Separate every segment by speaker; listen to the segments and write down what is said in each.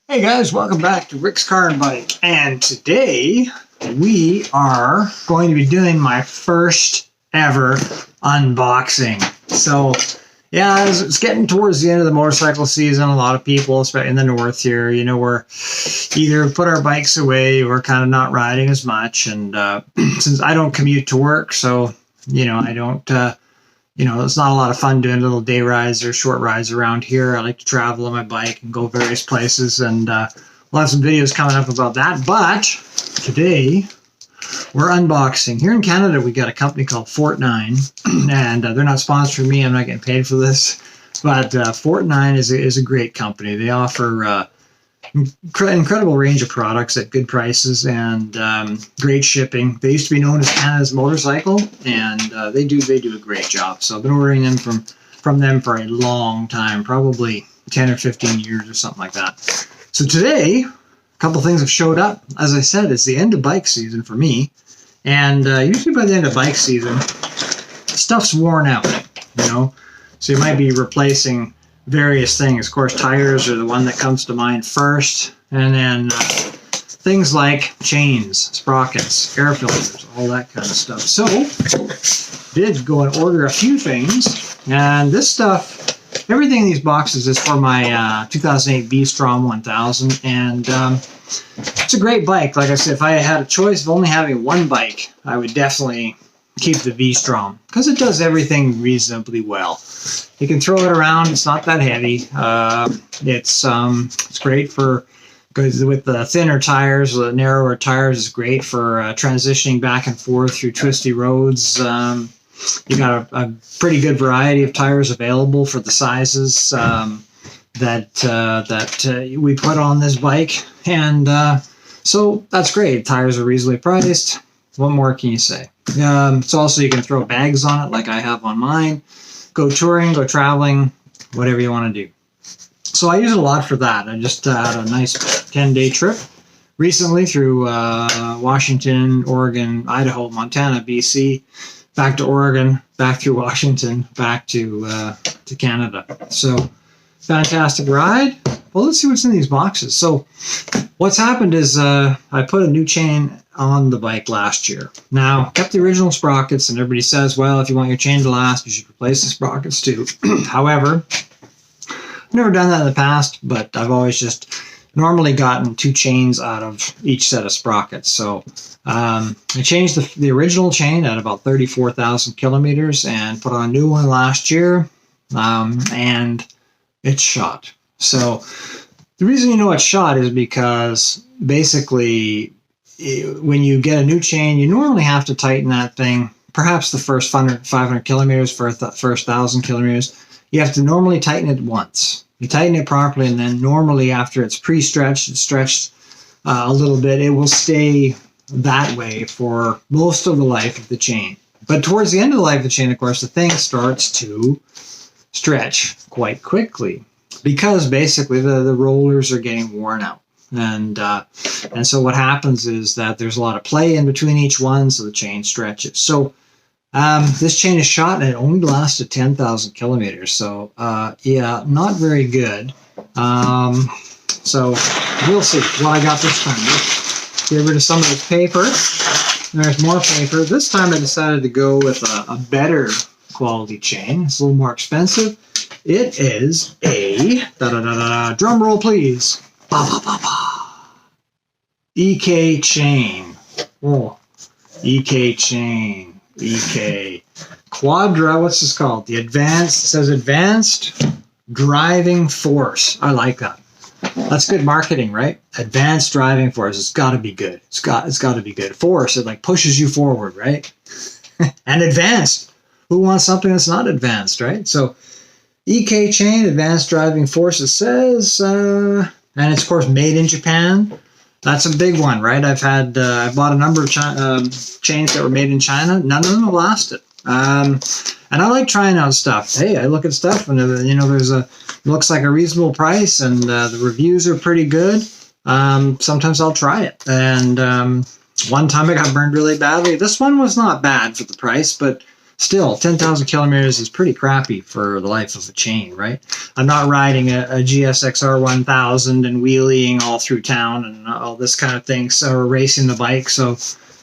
Speaker 1: Hey guys, welcome back to Rick's Car and Bike. And today we are going to be doing my first ever unboxing. So yeah, it's getting towards the end of the motorcycle season. A lot of people, especially in the north here, you know, we're either put our bikes away or kind of not riding as much. And since I don't commute to work, so, you know, I don't... it's not a lot of fun doing little day rides or short rides around here. I like to travel on my bike and go various places, and we'll have some videos coming up about that. But today, we're unboxing. Here in Canada, we got a company called Fornite, and they're not sponsoring me. I'm not getting paid for this. But Fornite is a great company. They offer incredible range of products at good prices and great shipping. They used to be known as Canada's Motorcycle, and they do a great job. So I've been ordering them from them for a long time, probably 10 or 15 years or something like that. So today, a couple things have showed up. As I said, it's the end of bike season for me, and usually by the end of bike season, stuff's worn out, you know. So you might be replacing various things. Of course, tires are the one that comes to mind first, and then things like chains, sprockets, air filters, all that kind of stuff. So, did go and order a few things, and this stuff, everything in these boxes is for my 2008 Vstrom 1000, and it's a great bike. Like I said, if I had a choice of only having one bike, I would definitely keep the Vstrom, because it does everything reasonably well. You can throw it around. It's not that heavy. It's great for, because with the thinner tires, the narrower tires, is great for transitioning back and forth through twisty roads. You got a pretty good variety of tires available for the sizes that we put on this bike, and so that's great. Tires are reasonably priced. What more can you say? It's also, you can throw bags on it like I have on mine. Go touring, go traveling, whatever you want to do. So I use it a lot for that. I just had a nice 10-day trip recently through Washington, Oregon, Idaho, Montana, BC, back to Oregon, back through Washington, back to Canada. So fantastic ride. Well, let's see what's in these boxes. So what's happened is I put a new chain on the bike last year. Now, kept the original sprockets, and everybody says, well, if you want your chain to last, you should replace the sprockets too. However, I've never done that in the past, but I've always just normally gotten two chains out of each set of sprockets. So I changed the original chain at about 34,000 kilometers and put on a new one last year, and it's shot. So the reason you know it's shot is because basically when you get a new chain, you normally have to tighten that thing, perhaps the first 500 kilometers, for the first 1,000 kilometers. You have to normally tighten it once. You tighten it properly, and then normally after it's pre-stretched, it's stretched a little bit, it will stay that way for most of the life of the chain. But towards the end of the life of the chain, of course, the thing starts to stretch quite quickly, because basically the rollers are getting worn out. And so what happens is that there's a lot of play in between each one, so the chain stretches. So this chain is shot, and it only lasted 10,000 kilometers. So yeah, not very good. So we'll see what I got this time. Let's get rid of some of this paper. There's more paper. This time I decided to go with a better quality chain. It's a little more expensive. It is a drum roll, please. Ba, ba, ba, ba. EK chain. Oh, EK chain. EK Quadra. What's this called? The advanced. It says advanced driving force. I like that. That's good marketing, right? Advanced driving force. It's got to be good. It's got to be good. Force. It like pushes you forward, right? And advanced. Who wants something that's not advanced, right? So EK chain, advanced driving force. It says. And it's, of course, made in Japan. That's a big one, right? I bought a number of chains that were made in China. None of them have lasted. And I like trying out stuff. Hey, I look at stuff, and looks like a reasonable price, and the reviews are pretty good. Sometimes I'll try it. And one time I got burned really badly. This one was not bad for the price, but still 10,000 kilometers is pretty crappy for the life of a chain, right? I'm not riding a GSXR 1000 and wheeling all through town and all this kind of thing, so racing the bike, so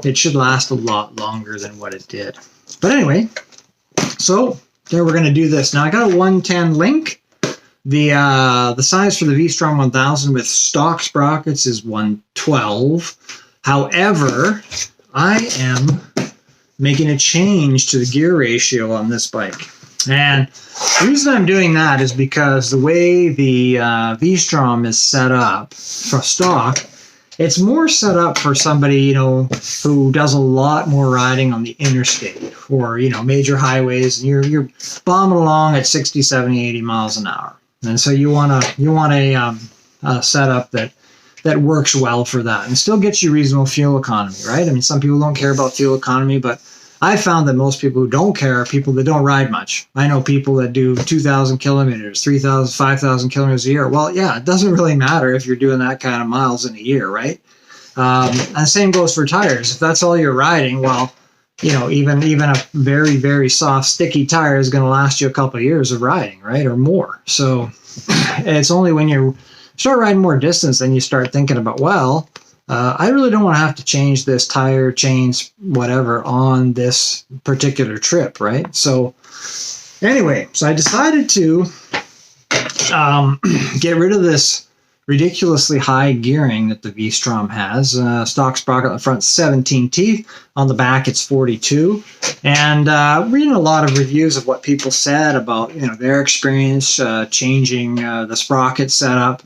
Speaker 1: it should last a lot longer than what it did. But anyway, so there we're going to do this. Now I got a 110 link. The size for the Vstrom 1000 with stock sprockets is 112. However, I am making a change to the gear ratio on this bike. And the reason I'm doing that is because the way the Vstrom is set up for stock, it's more set up for somebody, you know, who does a lot more riding on the interstate or, you know, major highways, and you're bombing along at 60, 70, 80 miles an hour. And so you want a setup that works well for that and still gets you reasonable fuel economy, right? I mean, some people don't care about fuel economy, but I found that most people who don't care are people that don't ride much. I know people that do 2,000 kilometers, 3,000, 5,000 kilometers a year. Well, yeah, it doesn't really matter if you're doing that kind of miles in a year, right? And the same goes for tires. If that's all you're riding, well, you know, even a very, very soft, sticky tire is going to last you a couple of years of riding, right, or more. So it's only when you start riding more distance then you start thinking about, well, I really don't want to have to change this tire, chains, whatever, on this particular trip, right? So anyway, so I decided to get rid of this ridiculously high gearing that the Vstrom has. Stock sprocket on the front, 17 teeth. On the back, it's 42. And reading a lot of reviews of what people said about, you know, their experience changing the sprocket setup.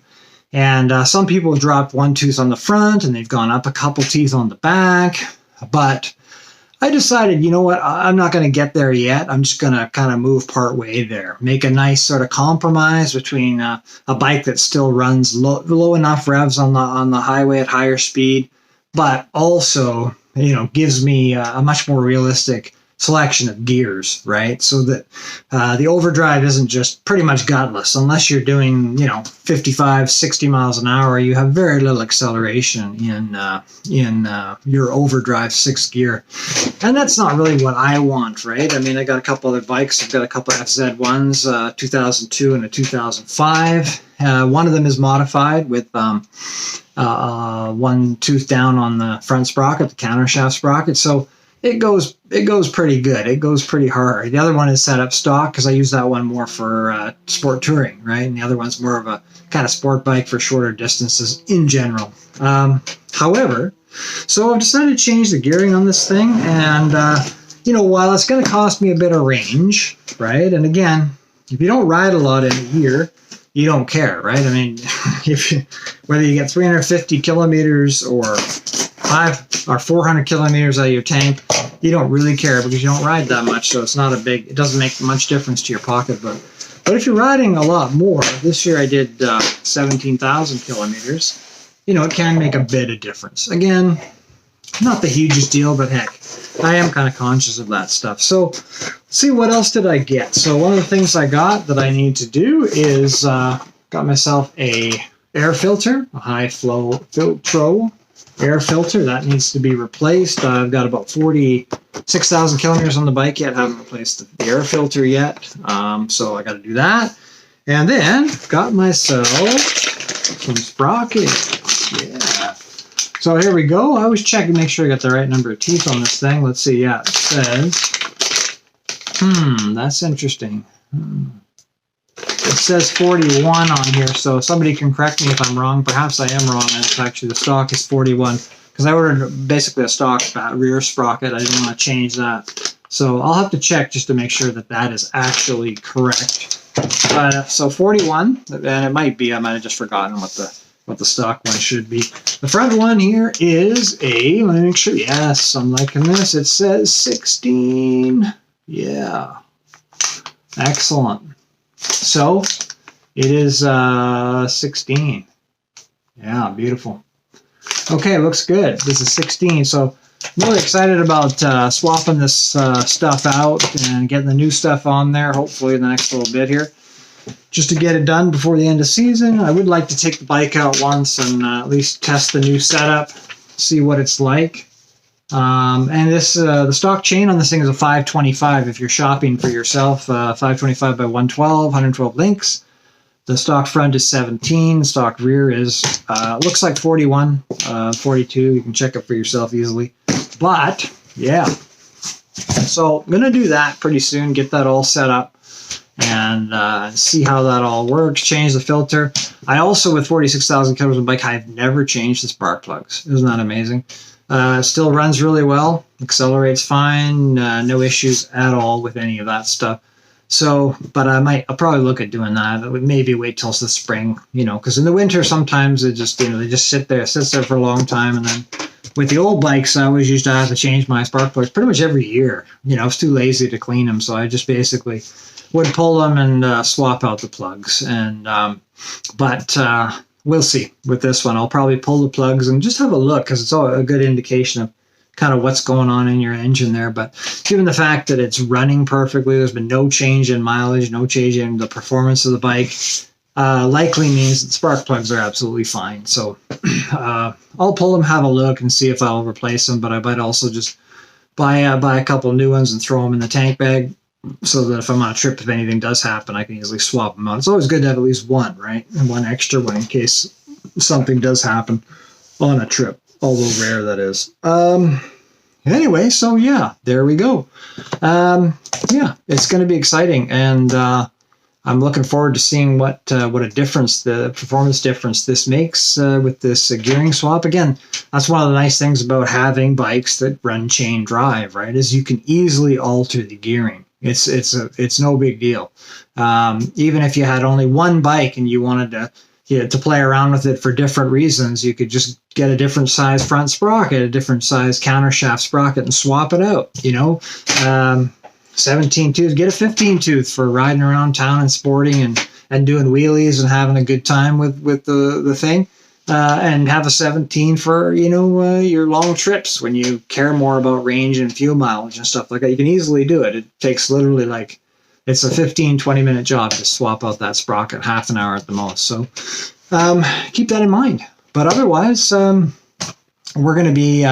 Speaker 1: And some people have dropped one tooth on the front and they've gone up a couple teeth on the back. But I decided, you know what, I'm not going to get there yet. I'm just going to kind of move part way there. Make a nice sort of compromise between a bike that still runs low enough revs on the highway at higher speed, but also, you know, gives me a much more realistic selection of gears, right? So that the overdrive isn't just pretty much gutless. Unless you're doing, you know, 55, 60 miles an hour, you have very little acceleration in your overdrive 6th gear. And that's not really what I want, right? I mean, I got a couple other bikes. I've got a couple FZ1s, 2002 and a 2005. One of them is modified with one tooth down on the front sprocket, the countershaft sprocket. So it goes pretty good. It goes pretty hard. The other one is set up stock because I use that one more for sport touring, right? And the other one's more of a kind of sport bike for shorter distances in general. However, so I've decided to change the gearing on this thing, and you know, while it's going to cost me a bit of range, right? And again, if you don't ride a lot in a year, you don't care, right? I mean, whether you get 350 kilometers or 400 kilometers out of your tank, you don't really care because you don't ride that much, so it's not it doesn't make much difference to your pocketbook. But if you're riding a lot more, this year I did 17,000 kilometers, you know, it can make a bit of difference. Again, not the hugest deal, but heck, I am kind of conscious of that stuff. So see, what else did I get? So one of the things I got that I need to do is got myself a air filter, a high flow filtro air filter that needs to be replaced. I've got about 46,000 kilometers on the bike yet. Haven't replaced the air filter yet, so I got to do that. And then got myself some sprockets. Yeah. So here we go. I always check and make sure I got the right number of teeth on this thing. Let's see. Yeah, it says. That's interesting. It says 41 on here, so somebody can correct me if I'm wrong. Perhaps I am wrong, and it's actually the stock is 41, because I ordered basically a stock rear sprocket. I didn't want to change that. So I'll have to check just to make sure that that is actually correct. But so 41, and it might be, I might have just forgotten what the stock one should be. The front one here is a, let me make sure, yes, I'm liking this. It says 16. Yeah. Excellent. So it is 16. Yeah, beautiful. Okay, looks good. This is 16. So I'm really excited about swapping this stuff out and getting the new stuff on there, hopefully in the next little bit here, just to get it done before the end of season. I would like to take the bike out once and at least test the new setup, see what it's like. And this the stock chain on this thing is a 525 if you're shopping for yourself. 525 by 112, 112 links. The stock front is 17. Stock rear is looks like 41, 42. You can check it for yourself easily. But yeah, so I'm gonna do that pretty soon. Get that all set up and see how that all works. Change the filter. I also, with 46,000 kilometers on bike, I've never changed the spark plugs. Isn't that amazing? Still runs really well. Accelerates fine. No issues at all with any of that stuff. So, but I'll probably look at doing that. Maybe wait till the spring, because in the winter sometimes it just, they just sits there for a long time. And then with the old bikes, I always used to have to change my spark plugs pretty much every year. I was too lazy to clean them, so I just basically would pull them and swap out the plugs. And but we'll see with this one. I'll probably pull the plugs and just have a look, because it's all a good indication of kind of what's going on in your engine there. But given the fact that it's running perfectly, there's been no change in mileage, no change in the performance of the bike, likely means that spark plugs are absolutely fine. So I'll pull them, have a look, and see if I'll replace them. But I might also just buy a couple new ones and throw them in the tank bag, so that if I'm on a trip, if anything does happen, I can easily swap them out. It's always good to have at least one, right? And one extra one in case something does happen on a trip. Although rare, that is. Anyway, so yeah, there we go. Yeah, it's going to be exciting, and I'm looking forward to seeing what a difference, the performance difference this makes with this gearing swap. Again, that's one of the nice things about having bikes that run chain drive, right? Is you can easily alter the gearing. It's no big deal. Even if you had only one bike and you wanted to play around with it for different reasons, you could just get a different size front sprocket, a different size countershaft sprocket, and swap it out. 17 tooth, get a 15 tooth for riding around town and sporting and doing wheelies and having a good time with the thing, and have a 17 for your long trips when you care more about range and fuel mileage and stuff like that. You can easily do it. It takes literally it's a 15-20 minute job to swap out that sprocket, half an hour at the most. So keep that in mind. But otherwise, we're going to be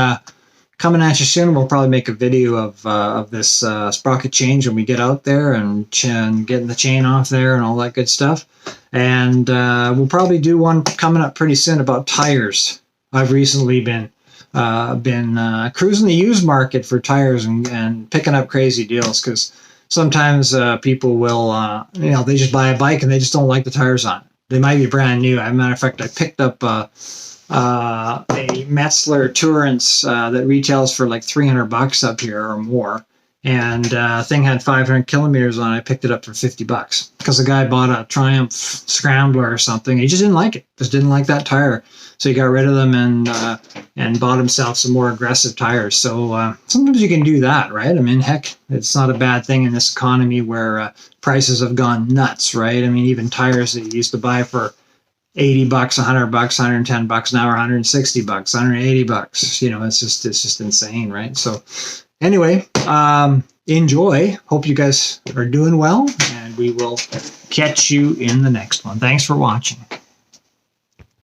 Speaker 1: coming at you soon. We'll probably make a video of this sprocket change when we get out there and getting the chain off there and all that good stuff. And we'll probably do one coming up pretty soon about tires. I've recently been cruising the used market for tires and picking up crazy deals, because sometimes people will, they just buy a bike and they just don't like the tires on it. They might be brand new. As a matter of fact, I picked up a Metzler Tourance that retails for like $300 up here or more, and thing had 500 kilometers on it. I picked it up for $50 because the guy bought a Triumph Scrambler or something. He just didn't like it. Just didn't like that tire, so he got rid of them and bought himself some more aggressive tires. So sometimes you can do that, right? I mean, heck, it's not a bad thing in this economy where prices have gone nuts, right? I mean, even tires that you used to buy for $80, $100, $110 now, or $160, $180. It's just insane, right? So anyway, enjoy. Hope you guys are doing well, and we will catch you in the next one. Thanks for watching.